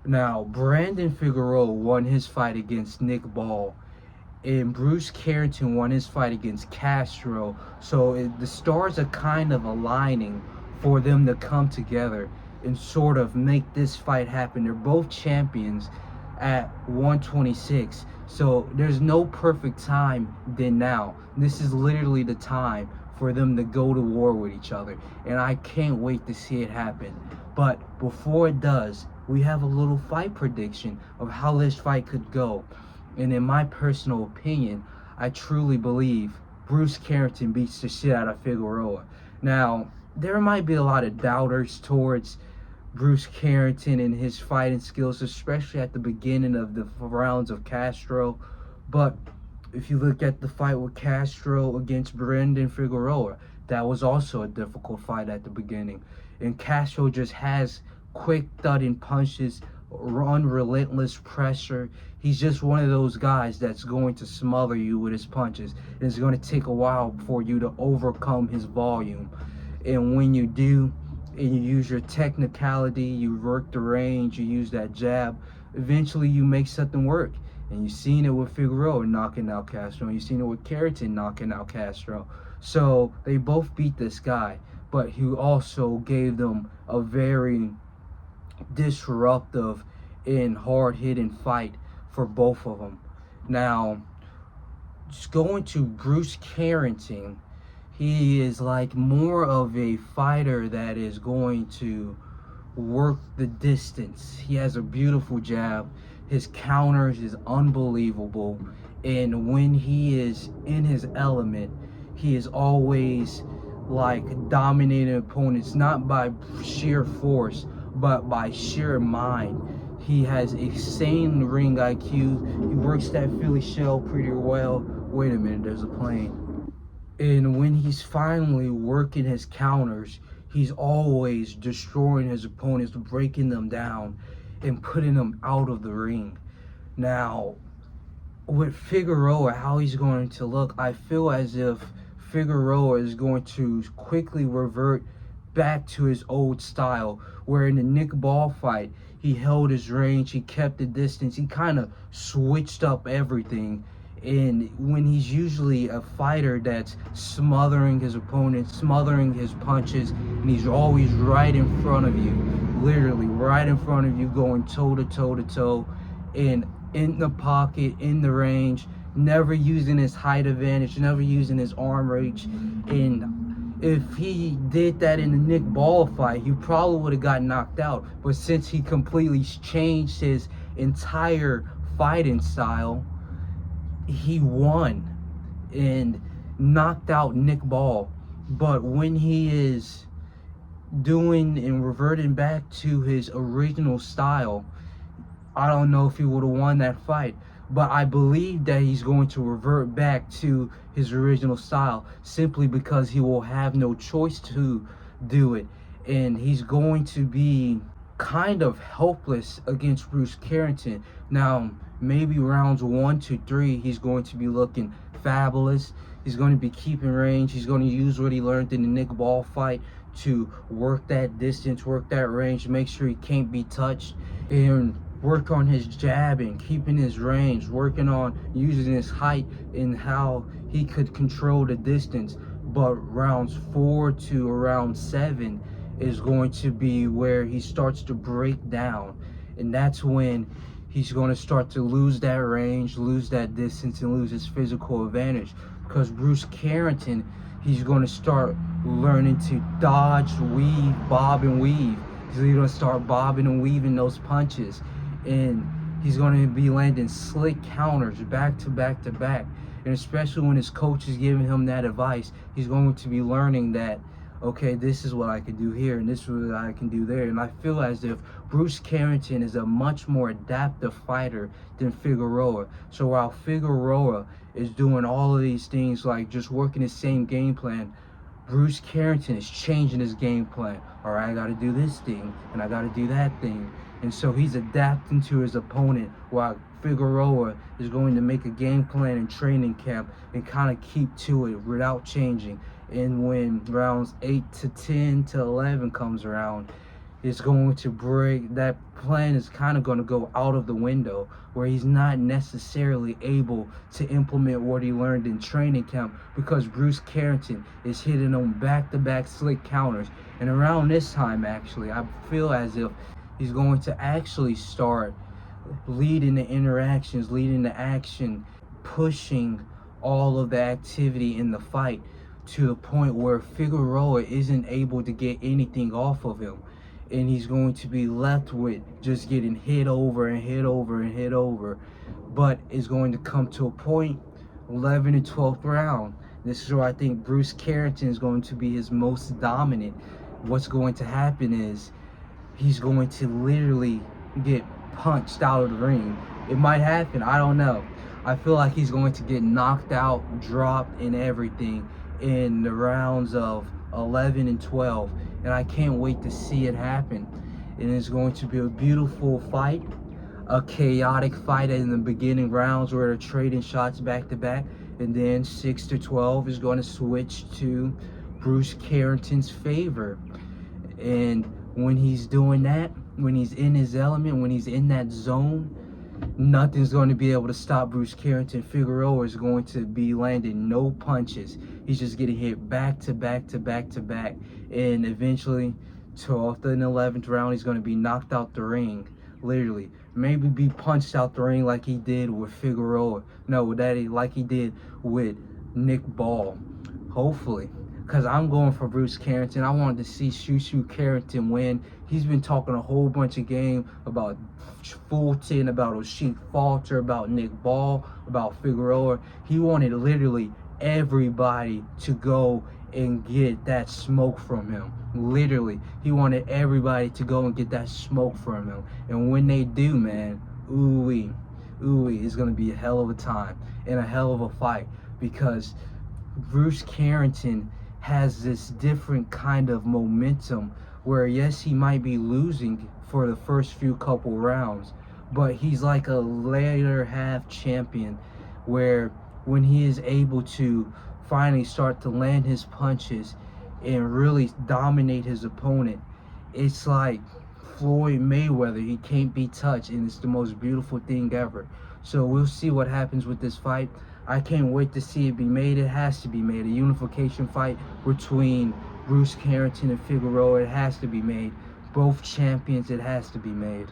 Now, Brandon Figueroa won his fight against Nick Ball, and Bruce Carrington won his fight against Castro. So the stars are kind of aligning for them to come together and sort of make this fight happen. They're both champions at 126. So there's no perfect time than now. This is literally the time for them to go to war with each other. And I can't wait to see it happen. But before it does, we have a little fight prediction of how this fight could go. And in my personal opinion, I truly believe Bruce Carrington beats the shit out of Figueroa. Now, there might be a lot of doubters towards Bruce Carrington and his fighting skills, especially at the beginning of the rounds of Castro. But if you look at the fight with Castro against Brandon Figueroa, that was also a difficult fight at the beginning. And Castro just has quick thudding punches, unrelentless pressure. He's just one of those guys that's going to smother you with his punches. And it's going to take a while for you to overcome his volume. And when you do, and you use your technicality, you work the range, you use that jab, eventually you make something work. And you've seen it with Figueroa knocking out Castro, and you've seen it with Carrington knocking out Castro. So they both beat this guy, but he also gave them a very disruptive and hard-hitting fight for both of them. Now, just going to Bruce Carrington, he is like more of a fighter that is going to work the distance. He has a beautiful jab. His counters is unbelievable. And when he is in his element, he is always like dominating opponents, not by sheer force, but by sheer mind. He has insane ring IQ. He works that Philly shell pretty well. Wait a minute, there's a plane. And when he's finally working his counters, he's always destroying his opponents, breaking them down, and putting them out of the ring. Now, with Figueroa, how he's going to look, I feel as if Figueroa is going to quickly revert back to his old style, where in the Nick Ball fight, he held his range, he kept the distance, he kind of switched up everything. And when he's usually a fighter that's smothering his opponent, smothering his punches, and he's always right in front of you, literally right in front of you, going toe to toe to toe, and in the pocket, in the range, never using his height advantage, never using his arm reach. And if he did that in the Nick Ball fight, he probably would have got knocked out. But since he completely changed his entire fighting style, he won and knocked out Nick Ball. But when he is doing and reverting back to his original style, I don't know if he would have won that fight. But I believe that he's going to revert back to his original style simply because he will have no choice to do it. And he's going to be kind of helpless against Bruce Carrington. Now, maybe rounds 1 to 3, he's going to be looking fabulous. He's going to be keeping range. He's going to use what he learned in the Nick Ball fight to work that distance, work that range, make sure he can't be touched, and work on his jabbing, keeping his range, working on using his height and how he could control the distance. But rounds 4 to around 7 is going to be where he starts to break down, and that's when he's going to start to lose that range, lose that distance, and lose his physical advantage. Because Bruce Carrington, he's going to start learning to dodge, weave, bob, and weave. He's going to start bobbing and weaving those punches. And he's going to be landing slick counters back to back to back. And especially when his coach is giving him that advice, he's going to be learning that, okay, this is what I can do here, and this is what I can do there. And I feel as if Bruce Carrington is a much more adaptive fighter than Figueroa. So while Figueroa is doing all of these things, like just working the same game plan, Bruce Carrington is changing his game plan. All right, I got to do this thing, and I got to do that thing. And so he's adapting to his opponent, while Figueroa is going to make a game plan in training camp and kind of keep to it without changing. And when rounds 8 to 10 to 11 comes around, is going to break. That plan is kind of going to go out of the window, where he's not necessarily able to implement what he learned in training camp, because Bruce Carrington is hitting on back-to-back slick counters. And around this time, actually, I feel as if he's going to actually start leading the interactions, leading the action, pushing all of the activity in the fight to the point where Figueroa isn't able to get anything off of him. And he's going to be left with just getting hit over and hit over and hit over. But it's going to come to a point, 11th and 12th round. This is where I think Bruce Carrington is going to be his most dominant. What's going to happen is he's going to literally get punched out of the ring. It might happen, I don't know. I feel like he's going to get knocked out, dropped, and everything in the rounds of 11 and 12. And I can't wait to see it happen. And it's going to be a beautiful fight, a chaotic fight in the beginning rounds where they're trading shots back to back. And then 6 to 12 is going to switch to Bruce Carrington's favor. And when he's doing that, when he's in his element, when he's in that zone, nothing's going to be able to stop Bruce Carrington. Figueroa is going to be landing no punches. He's just getting hit back to back to back to back. And eventually, 12th and 11th round, he's going to be knocked out the ring. Literally. Maybe be punched out the ring like he did with Figueroa. No, like he did with Nick Ball. Hopefully. Because I'm going for Bruce Carrington. I wanted to see Shoo Carrington win. He's been talking a whole bunch of game about Fulton, about O'Sheik Falter, about Nick Ball, about Figueroa. He wanted literally everybody to go and get that smoke from him. Literally. He wanted everybody to go and get that smoke from him. And when they do, man, ooh-wee, it's going to be a hell of a time and a hell of a fight, because Bruce Carrington has this different kind of momentum where, yes, he might be losing for the first few couple rounds, but he's like a later half champion, where when he is able to finally start to land his punches and really dominate his opponent, it's like Floyd Mayweather. He can't be touched, and it's the most beautiful thing ever. So we'll see what happens with this fight. I can't wait to see it be made. It has to be made. A unification fight between Bruce Carrington and Figueroa. It has to be made. Both champions, it has to be made.